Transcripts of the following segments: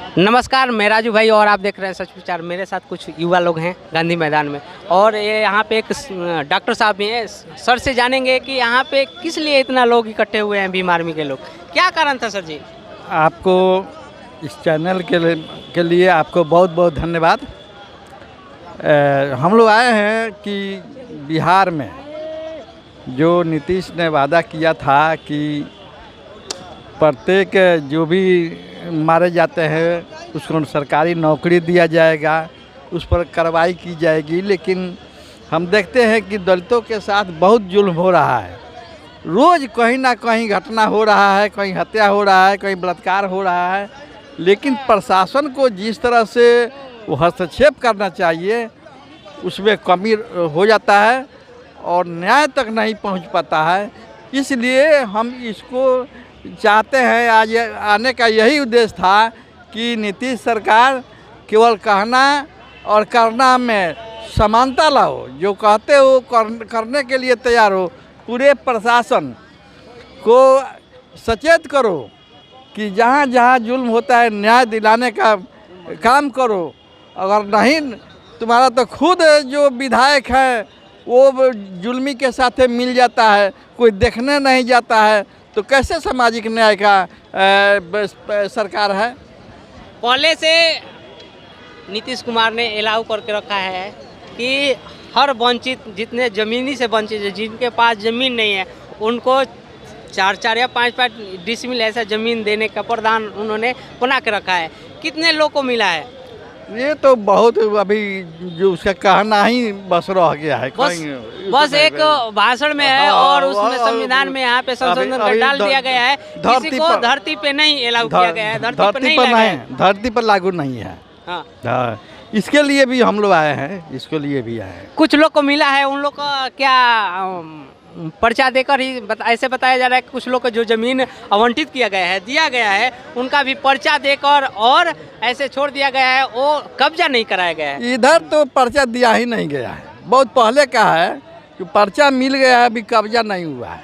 नमस्कार, मैं राजू भाई और आप देख रहे हैं सच विचार। मेरे साथ कुछ युवा लोग हैं गांधी मैदान में और ये यहाँ पे एक डॉक्टर साहब भी हैं। सर से जानेंगे कि यहाँ पे किस लिए इतना लोग इकट्ठे हुए हैं, भीम आर्मी के लोग। क्या कारण था सर जी? आपको इस चैनल के लिए आपको बहुत बहुत धन्यवाद। हम लोग आए हैं कि बिहार में जो नीतीश ने वादा किया था कि प्रत्येक जो भी मारे जाते हैं उसको सरकारी नौकरी दिया जाएगा, उस पर कार्रवाई की जाएगी। लेकिन हम देखते हैं कि दलितों के साथ बहुत जुल्म हो रहा है। रोज़ कहीं ना कहीं घटना हो रहा है, कहीं हत्या हो रहा है, कहीं बलात्कार हो रहा है। लेकिन प्रशासन को जिस तरह से वो हस्तक्षेप करना चाहिए उसमें कमी हो जाता है और न्याय तक नहीं पहुंच पाता है। इसलिए हम इसको चाहते हैं। आज आने का यही उद्देश्य था कि नीतीश सरकार केवल कहना और करना में समानता लाओ, जो कहते हो करने के लिए तैयार हो। पूरे प्रशासन को सचेत करो कि जहाँ जहाँ जुल्म होता है न्याय दिलाने का काम करो। अगर नहीं तुम्हारा तो खुद जो विधायक है वो जुल्मी के साथ मिल जाता है, कोई देखने नहीं जाता है, तो कैसे सामाजिक न्याय का सरकार है? पहले से नीतीश कुमार ने अलाउ करके रखा है कि हर वंचित, जितने ज़मीनी से वंचित है, जिनके पास ज़मीन नहीं है, उनको 4 या 5 डिसमिल ऐसा ज़मीन देने का प्रावधान उन्होंने बना के रखा है। कितने लोग को मिला है? ये तो बहुत अभी जो उसका कहना ही बस रह गया है। बस एक भाषण में है और उसमें संविधान में यहाँ पे संशोधन कर डाल दिया गया है। किसी को धरती पे नहीं अलाउ किया गया है, धरती पर लागू नहीं है। हाँ, इसके लिए भी हम लोग आए हैं, इसके लिए भी आए हैं। कुछ लोग को मिला है, उन लोग का क्या पर्चा देकर ही ऐसे बताया जा रहा है कि कुछ लोग को जो ज़मीन आवंटित किया गया है, दिया गया है, उनका भी पर्चा देकर और ऐसे छोड़ दिया गया है, वो कब्जा नहीं कराया गया है। इधर तो पर्चा दिया ही नहीं गया है, बहुत पहले का है कि पर्चा मिल गया है, अभी कब्जा नहीं हुआ है।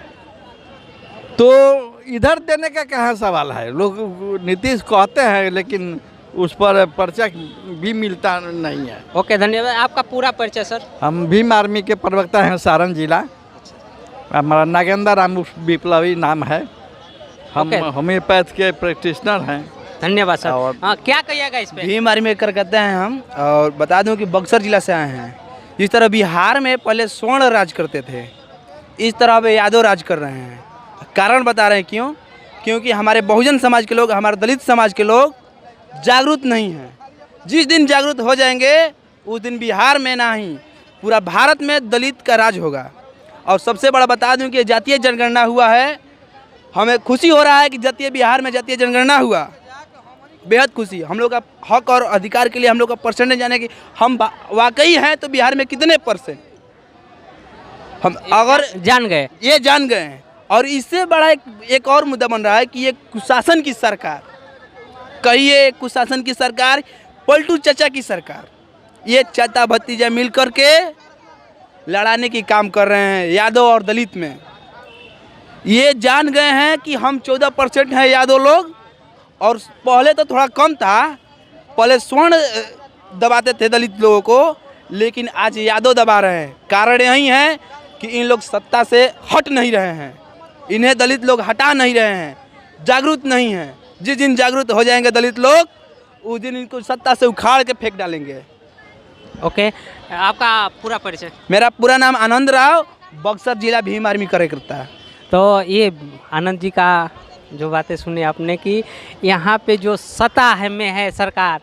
तो इधर देने का कहाँ सवाल है? लोग नीतीश कहते हैं लेकिन उस पर पर्चा भी मिलता नहीं है। ओके, धन्यवाद। आपका पूरा परिचय सर? हम भीम आर्मी के प्रवक्ता हैं, सारण जिला। हमारा नागेंद्र राम विप्लवी नाम है। हम होम्योपैथ के प्रैक्टिशनर हैं। धन्यवाद सर। हाँ, क्या कहिएगा इस पे? भीम आर्मी कर कहते हैं हम, और बता दूं कि बक्सर जिला से आए हैं। जिस तरह बिहार में पहले स्वर्ण राज करते थे, इस तरह अब यादव राज कर रहे हैं। कारण बता रहे हैं क्यों? क्योंकि हमारे बहुजन समाज के लोग, हमारे दलित समाज के लोग जागरूक नहीं हैं। जिस दिन जागरूक हो जाएंगे उस दिन बिहार में नहीं पूरा भारत में दलित का राज होगा। और सबसे बड़ा बता दूं कि जातीय जनगणना हुआ है। हमें खुशी हो रहा है कि बिहार में जातीय जनगणना हुआ, बेहद खुशी। हम लोग का हक और अधिकार के लिए हम लोग का परसेंटेज जाने कि हम वाकई हैं तो बिहार में कितने परसेंट हम अगर जान गए, ये जान गए हैं। और इससे बड़ा एक और मुद्दा बन रहा है कि ये कुशासन की सरकार, कहिए कुशासन की सरकार, पलटू चाचा की सरकार, ये चाचा भतीजा मिल करके लड़ाने की काम कर रहे हैं यादव और दलित में। ये जान गए हैं कि हम 14% हैं यादव लोग, और पहले तो थोड़ा कम था, पहले स्वर्ण दबाते थे दलित लोगों को, लेकिन आज यादव दबा रहे हैं। कारण यही है कि इन लोग सत्ता से हट नहीं रहे हैं, इन्हें दलित लोग हटा नहीं रहे हैं, जागरूक नहीं हैं। जिस दिन जागरूक हो जाएंगे दलित लोग, उस दिन इनको सत्ता से उखाड़ के फेंक डालेंगे। ओके, आपका पूरा परिचय? मेरा पूरा नाम आनंद राव, बक्सर जिला भीम आर्मी करे करता है। तो ये आनंद जी का जो बातें सुनी आपने कि यहाँ पे जो सत्ता है में है सरकार,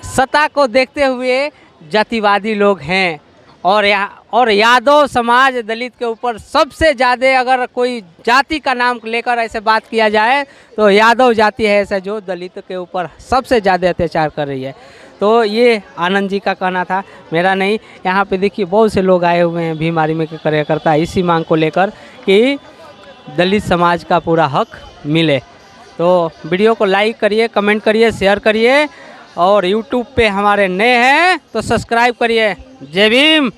सत्ता को देखते हुए जातिवादी लोग हैं और यादव समाज दलित के ऊपर सबसे ज़्यादा, अगर कोई जाति का नाम लेकर ऐसे बात किया जाए तो यादव जाति है ऐसा जो दलित के ऊपर सबसे ज़्यादा अत्याचार कर रही है। तो ये आनंद जी का कहना था, मेरा नहीं। यहाँ पे देखिए बहुत से लोग आए हुए हैं भीम आर्मी के कार्यकर्ता, इसी मांग को लेकर कि दलित समाज का पूरा हक मिले। तो वीडियो को लाइक करिए, कमेंट करिए, शेयर करिए और यूट्यूब पे हमारे नए हैं तो सब्सक्राइब करिए। जय भीम।